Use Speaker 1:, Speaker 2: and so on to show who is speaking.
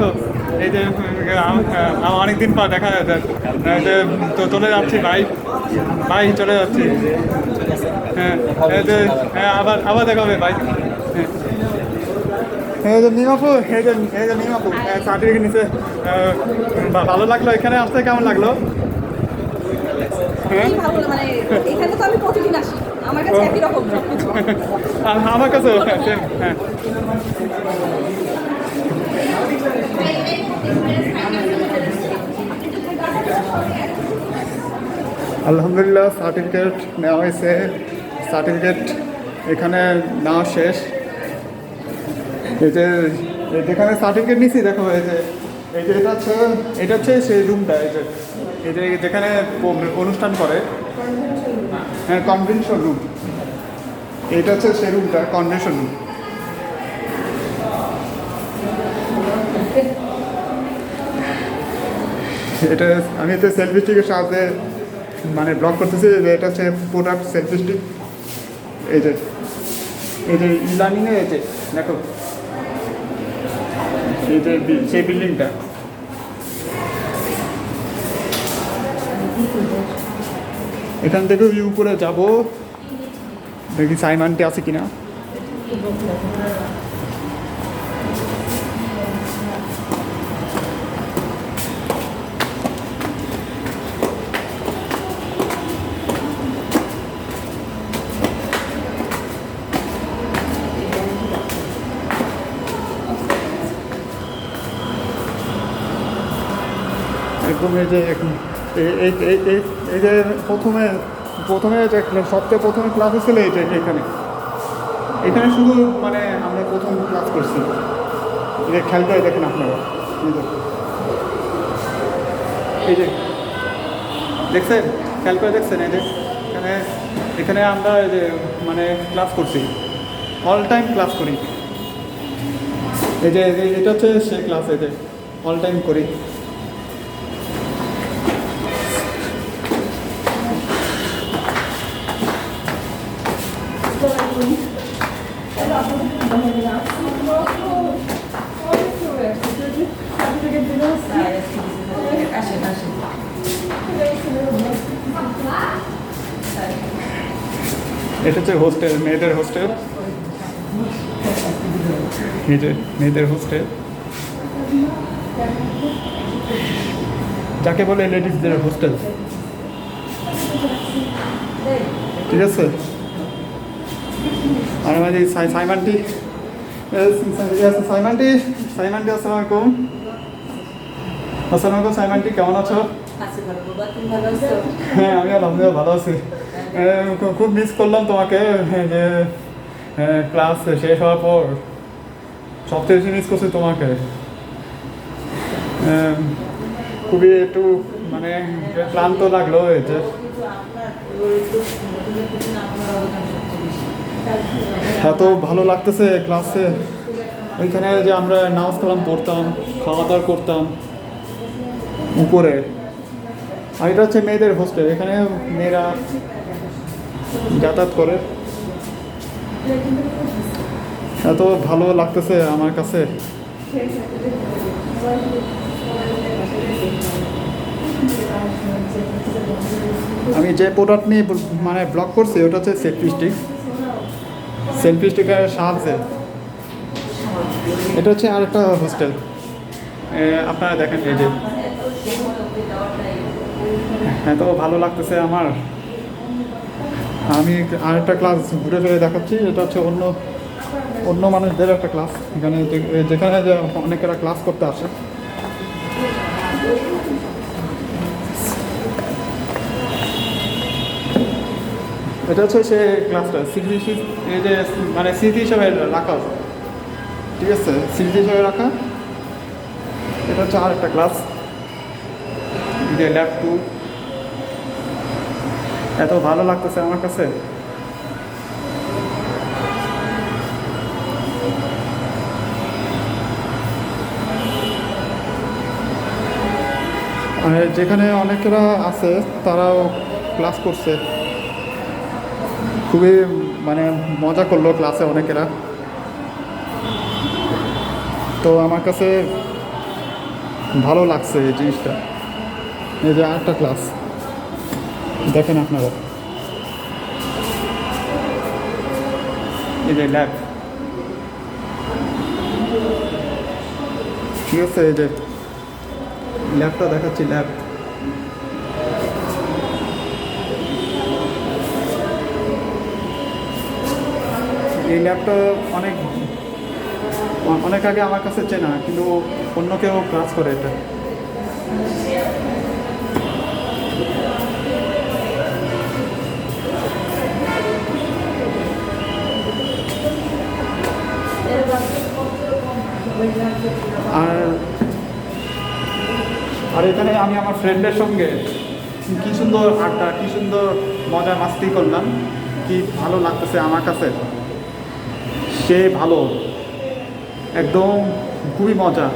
Speaker 1: তো এই যে অনেকদিন পর দেখা যায় এই যে তো চলে যাচ্ছি ভাই ভাই চলে যাচ্ছি। হ্যাঁ এই যে হ্যাঁ আবার আবার দেখা হবে ভাই। হ্যাঁ এই যে নিমাপু এই যে নিমাপু সার্টিফিকেট নিচ্ছে। ভালো লাগলো এখানে আসতে, কেমন লাগলো? হ্যাঁ
Speaker 2: ভালো মানে এখানে তো আমি প্রতিদিন আসি, আমার কাছে একই রকম সবকিছু।
Speaker 1: আমার কাছেও সেম। হ্যাঁ আলহামদুলিল্লাহ সার্টিফিকেট নেওয়া হয়েছে। সার্টিফিকেট এখানে নেওয়া শেষ। এই যে যেখানে সার্টিফিকেট নিছি দেখো, এই যে এটা হচ্ছে সেই রুমটা। এই যে যেখানে অনুষ্ঠান করে, হ্যাঁ কনভেনশন রুম। এটা হচ্ছে সেই রুমটা, কনভেনশন রুম। এটা আমি তো সেলফি স্টিকের সাহায্যে মানে ব্লগ করতেছি। যে এটা হচ্ছে প্রোডাক্ট সেলফি স্টিক। এই যে ইলার্নিংয়ে এই যে দেখো, এই যে সেই বিল্ডিংটা। এখান থেকে ভিউ করে যাব, দেখি সাইমানটি আছে কিনা। একদম এই যে এই যে প্রথমে যে সবচেয়ে প্রথমে ক্লাস হচ্ছিল এই যে এখানে শুধু মানে আমরা প্রথম ক্লাস করছি। এই যে খেয়াল করে দেখেন আপনারা, এই যে দেখছেন, খেয়াল করে দেখছেন এই যে এখানে আমরা এই যে মানে ক্লাস করছি, অল টাইম ক্লাস করি। এই যে এটা হচ্ছে সে ক্লাস, এই যে অল টাইম করি। এটা হচ্ছে হোস্টেল, মেয়েদের হোস্টেল। এই যে মেয়েদের হোস্টেল, যাকে বলে লেডিসদের হোস্টেল। ঠিক আছে। আর আমাদের সাইমানটি সাইমানটি আসসালামু আলাইকুম। আসসালামু আলাইকুম সাইমানটি, কেমন আছো? হ্যাঁ আমি আলহামদুলিল্লাহ ভালো আছি। খুব মিস করলাম তোমাকে, যে ক্লাস শেষ হওয়ার পর সবচেয়ে বেশি মিস করছি তোমাকে। খুবই একটু মানে ক্লান্ত লাগলো। যে এত ভালো লাগতেছে ক্লাসে, ওইখানে যে আমরা নামাজ কালাম পড়তাম, খাওয়া দাওয়া করতাম উপরে। আর এটা হচ্ছে মেয়েদের হোস্টেল, এখানে মেয়েরা যাতায়াত করে। এত ভালো লাগতেছে আমার কাছে। আমি যে প্রোডাক্ট নিয়ে মানে ব্লগ করছি ওটা হচ্ছে সেলফি স্টিকের সাহায্যে। এটা হচ্ছে আরেকটা হোস্টেল, আপনারা দেখেন এই যে এত ভালো লাগতেছে আমার। আমি আরেকটা ক্লাস ঘুরে ফিরে দেখাচ্ছি। এটা হচ্ছে অন্য মানুষদের একটা ক্লাস, এখানে যেখানে যে অনেকেরা ক্লাস করতে আসে। এটা হচ্ছে সে ক্লাসটা স্মৃতি, এই যে মানে স্মৃতি হিসাবে রাখা, ঠিক আছে, স্মৃতি হিসাবে রাখা। এটা হচ্ছে আরেকটা ক্লাস, যে ল্যাব 2। এত ভালো লাগতেছে আমার কাছে। যেখানে অনেকেরা আছে তারাও ক্লাস করছে, খুবই মানে মজা করলো ক্লাসে অনেকেরা। তো আমার কাছে ভালো লাগছে এই জিনিসটা। এই যে আরেকটা ক্লাস দেখেন আপনারা, এই যে ল্যাব, ঠিক আছে, এই যে ল্যাবটা দেখাচ্ছি, ল্যাব। এই ল্যাবটা অনেক অনেক আগে আমার কাছে চেনা, কিন্তু অন্য কেউ ক্লাস করে এটা। আর আর এখানে আমি আমার ফ্রেন্ডের সঙ্গে কি সুন্দর আড্ডা, কি সুন্দর মজা মাস্তি করলাম, কি ভালো লাগতেছে আমার কাছে, সে ভালো, একদম খুবই মজা।